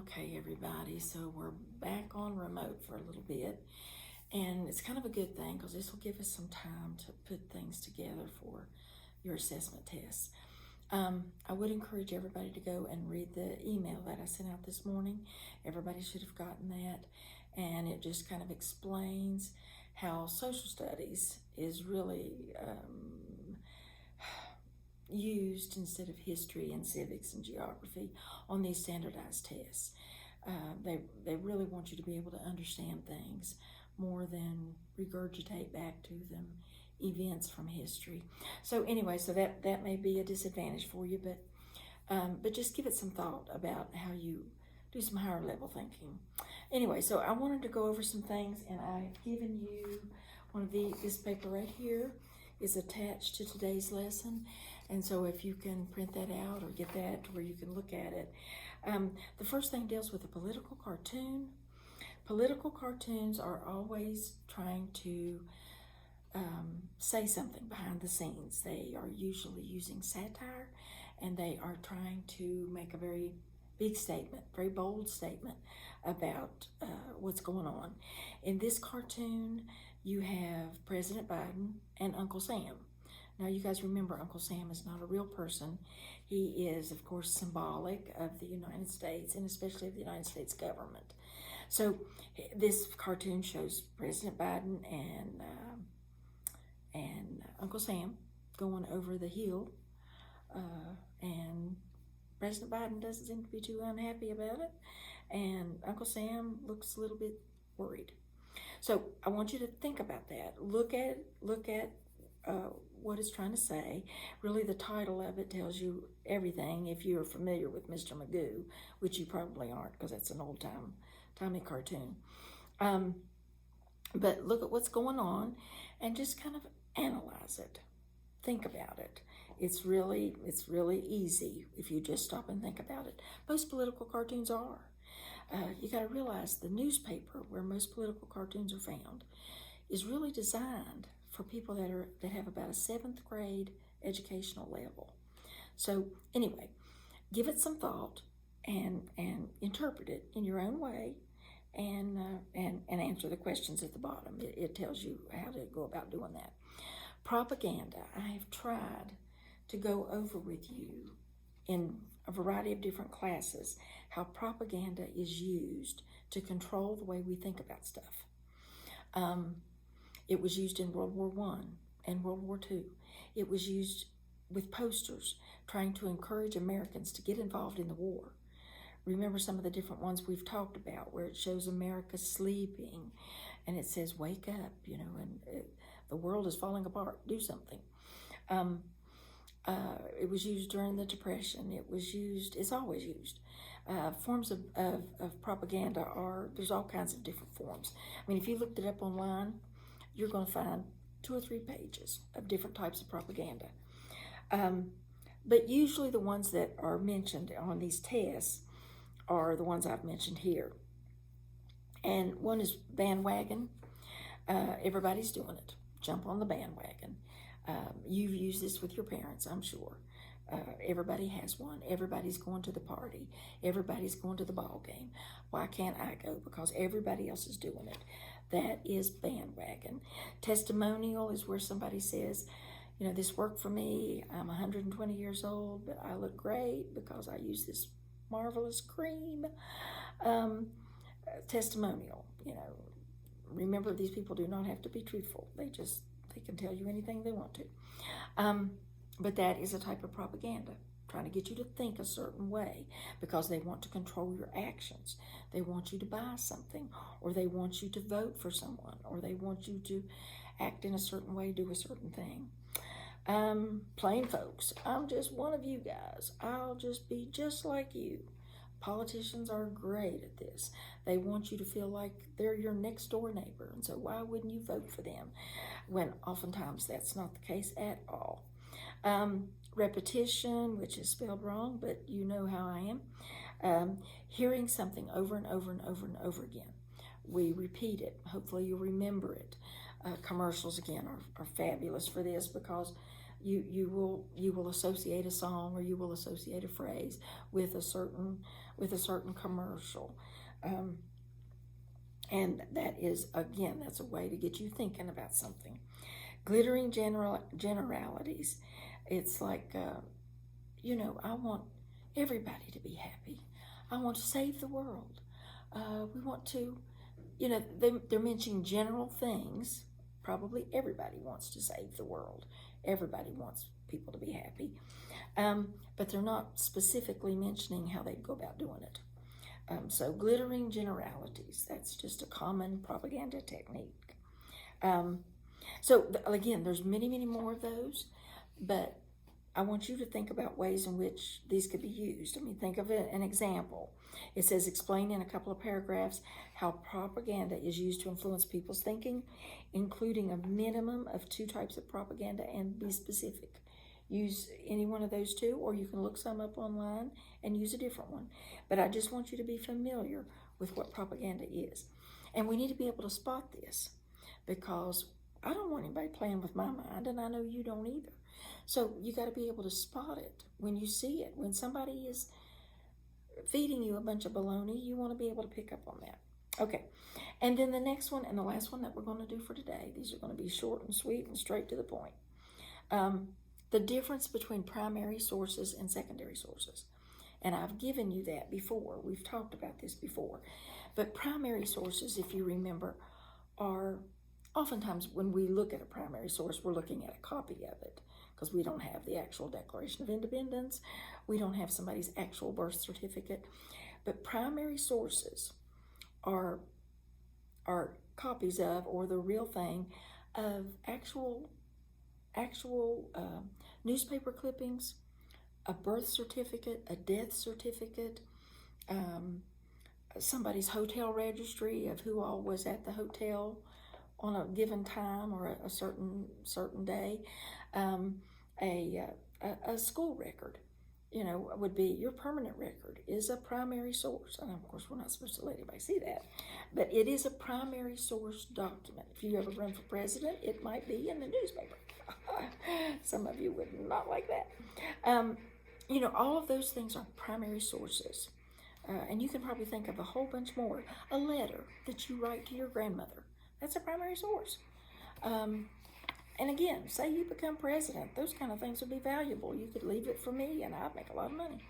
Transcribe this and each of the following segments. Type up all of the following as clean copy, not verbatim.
Okay, everybody, so we're back on remote for a little bit, and it's kind of a good thing because this will give us some time to put things together for your assessment tests. I would encourage everybody to go and read the email that I sent out this morning. Everybody should have gotten that, and it just kind of explains how social studies is really used instead of history and civics and geography on these standardized tests. They really want you to be able to understand things more than regurgitate back to them events from history. So anyway, so that may be a disadvantage for you, but just give it some thought about how you do some higher level thinking. Anyway, so I wanted to go over some things, and I've given you this paper right here is attached to today's lesson. And so if you can print that out or get that to where you can look at it. The first thing deals with a political cartoon. Political cartoons are always trying to say something behind the scenes. They are usually using satire, and they are trying to make a very big statement, very bold statement about what's going on. In this cartoon, you have President Biden and Uncle Sam. Now, you guys remember Uncle Sam is not a real person. He is, of course, symbolic of the United States, and especially of the United States government. So this cartoon shows President Biden and Uncle Sam going over the hill, and President Biden doesn't seem to be too unhappy about it, and Uncle Sam looks a little bit worried. So I want you to think about that. Look at what it's trying to say. Really, the title of it tells you everything if you're familiar with Mr. Magoo, which you probably aren't because that's an old-timey cartoon. But look at what's going on and just kind of analyze it. Think about it. It's really easy if you just stop and think about it. Most political cartoons are. You got to realize the newspaper where most political cartoons are found is really designed for people that have about a 7th grade educational level. So anyway, give it some thought and interpret it in your own way, and answer the questions at the bottom. It tells you how to go about doing that. Propaganda. I have tried to go over with you in a variety of different classes how propaganda is used to control the way we think about stuff. It was used in World War I and World War II. It was used with posters trying to encourage Americans to get involved in the war. Remember some of the different ones we've talked about where it shows America sleeping and it says, wake up, and the world is falling apart, do something. It was used during the Depression. It's always used. Forms of propaganda there's all kinds of different forms. I mean, if you looked it up online, you're going to find 2 or 3 pages of different types of propaganda. But usually the ones that are mentioned on these tests are the ones I've mentioned here. And one is bandwagon. Everybody's doing it. Jump on the bandwagon. You've used this with your parents, I'm sure. Everybody has one. Everybody's going to the party. Everybody's going to the ball game. Why can't I go? Because everybody else is doing it. That is bandwagon. Testimonial is where somebody says, this worked for me. I'm 120 years old, but I look great because I use this marvelous cream. Testimonial, remember, these people do not have to be truthful. They can tell you anything they want to. But that is a type of propaganda, trying to get you to think a certain way because they want to control your actions. They want you to buy something, or they want you to vote for someone, or they want you to act in a certain way, do a certain thing. Plain folks, I'm just one of you guys. I'll just be just like you. Politicians are great at this. They want you to feel like they're your next door neighbor, and so why wouldn't you vote for them? When oftentimes that's not the case at all. Repetition, which is spelled wrong, but you know how I am. Hearing something over and over and over and over again. We repeat it. Hopefully you'll remember it. Commercials, again, are fabulous for this because you will associate a song, or you will associate a phrase with a certain commercial. And that is, again, that's a way to get you thinking about something. Glittering generalities. It's like, I want everybody to be happy. I want to save the world. We want to, they're mentioning general things. Probably everybody wants to save the world. Everybody wants people to be happy. But they're not specifically mentioning how they'd go about doing it. So glittering generalities, that's just a common propaganda technique. So again, there's many, many more of those, but I want you to think about ways in which these could be used. I mean, think of an example. It says, explain in a couple of paragraphs how propaganda is used to influence people's thinking, including a minimum of 2 types of propaganda, and be specific. Use any one of those 2, or you can look some up online and use a different one. But I just want you to be familiar with what propaganda is. And we need to be able to spot this, because I don't want anybody playing with my mind, and I know you don't either. So you got to be able to spot it when you see it. When somebody is feeding you a bunch of baloney, you want to be able to pick up on that. Okay, and then the next one and the last one that we're going to do for today, these are going to be short and sweet and straight to the point. The difference between primary sources and secondary sources. And I've given you that before. We've talked about this before. But primary sources, if you remember, are oftentimes when we look at a primary source, we're looking at a copy of it, because we don't have the actual Declaration of Independence. We don't have somebody's actual birth certificate. But primary sources are copies of, or the real thing, of actual newspaper clippings, a birth certificate, a death certificate, somebody's hotel registry of who all was at the hotel on a given time or a certain day, a school record, would be your permanent record, is a primary source. And of course, we're not supposed to let anybody see that, but it is a primary source document. If you ever run for president, it might be in the newspaper. Some of you would not like that. All of those things are primary sources. And you can probably think of a whole bunch more. A letter that you write to your grandmother, that's a primary source. And again, say you become president, those kind of things would be valuable. You could leave it for me and I'd make a lot of money.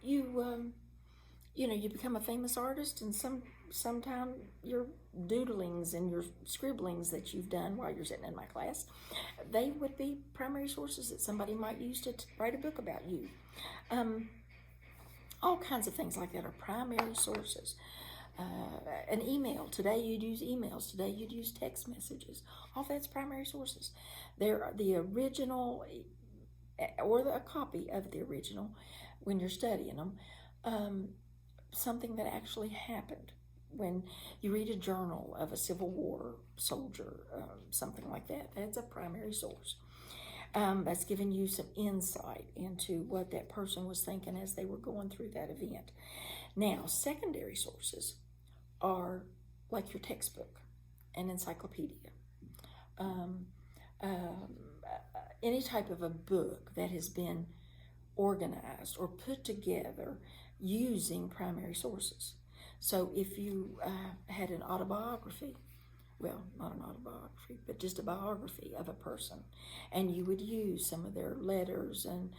You become a famous artist, and sometime your doodlings and your scribblings that you've done while you're sitting in my class, they would be primary sources that somebody might use to write a book about you. All kinds of things like that are primary sources. An email. Today you'd use emails. Today you'd use text messages. All that's primary sources. They're the original, or a copy of the original when you're studying them. Something that actually happened. When you read a journal of a Civil War soldier, something like that, that's a primary source. That's giving you some insight into what that person was thinking as they were going through that event. Now, secondary sources are like your textbook, an encyclopedia, any type of a book that has been organized or put together using primary sources. So if you had an autobiography, well, not an autobiography, but just a biography of a person, and you would use some of their letters and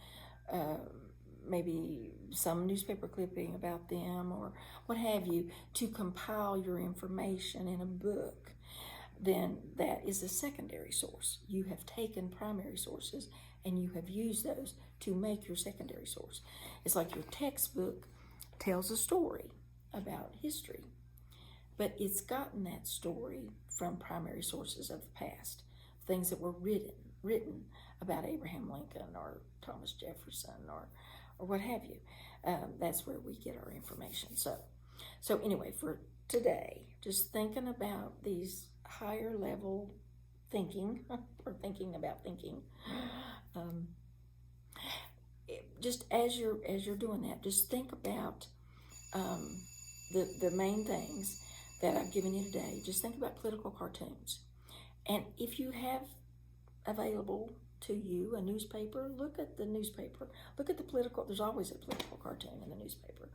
maybe some newspaper clipping about them or what have you to compile your information in a book, then that is a secondary source. You have taken primary sources and you have used those to make your secondary source. It's like your textbook tells a story about history, but it's gotten that story from primary sources of the past, things that were written about Abraham Lincoln or Thomas Jefferson or what have you. That's where we get our information. So anyway, for today, just thinking about these higher level thinking, or thinking about thinking, just as you're doing that, just think about the main things that I've given you today. Just think about political cartoons. And if you have available to you, a newspaper, look at the newspaper. Look at the political, there's always a political cartoon in the newspaper.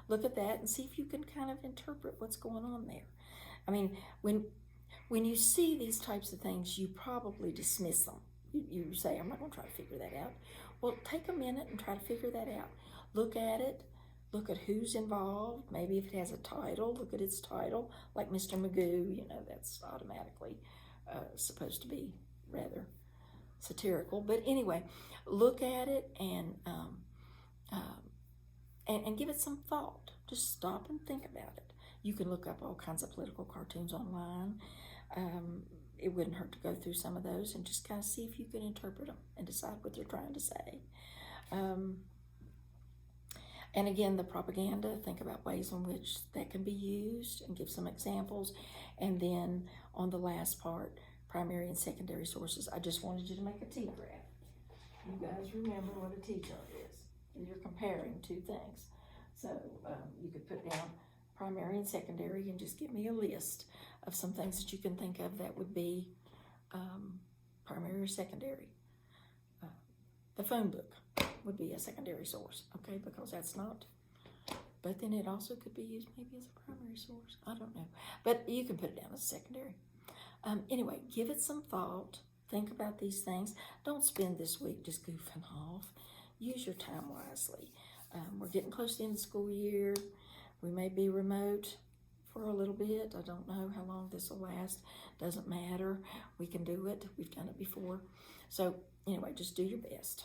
Look at that and see if you can kind of interpret what's going on there. I mean, when you see these types of things, you probably dismiss them. You say, I'm not going to try to figure that out. Well, take a minute and try to figure that out. Look at it. Look at who's involved. Maybe if it has a title, look at its title. Like Mr. Magoo, you know, that's automatically supposed to be rather satirical. But anyway, look at it and give it some thought. Just stop and think about it. You can look up all kinds of political cartoons online. It wouldn't hurt to go through some of those and just kind of see if you can interpret them and decide what they're trying to say. And again, the propaganda, think about ways in which that can be used and give some examples. And then on the last part, primary and secondary sources, I just wanted you to make a T-graph. You guys remember what a T-chart is. You're comparing two things. So you could put down primary and secondary and just give me a list of some things that you can think of that would be primary or secondary. The phone book would be a secondary source, okay, because that's not, but then it also could be used maybe as a primary source. I don't know, but you can put it down as secondary. Anyway, give it some thought. Think about these things. Don't spend this week just goofing off. Use your time wisely. We're getting close to the end of the school year. We may be remote for a little bit. I don't know how long this will last. Doesn't matter. We can do it. We've done it before. So anyway, just do your best.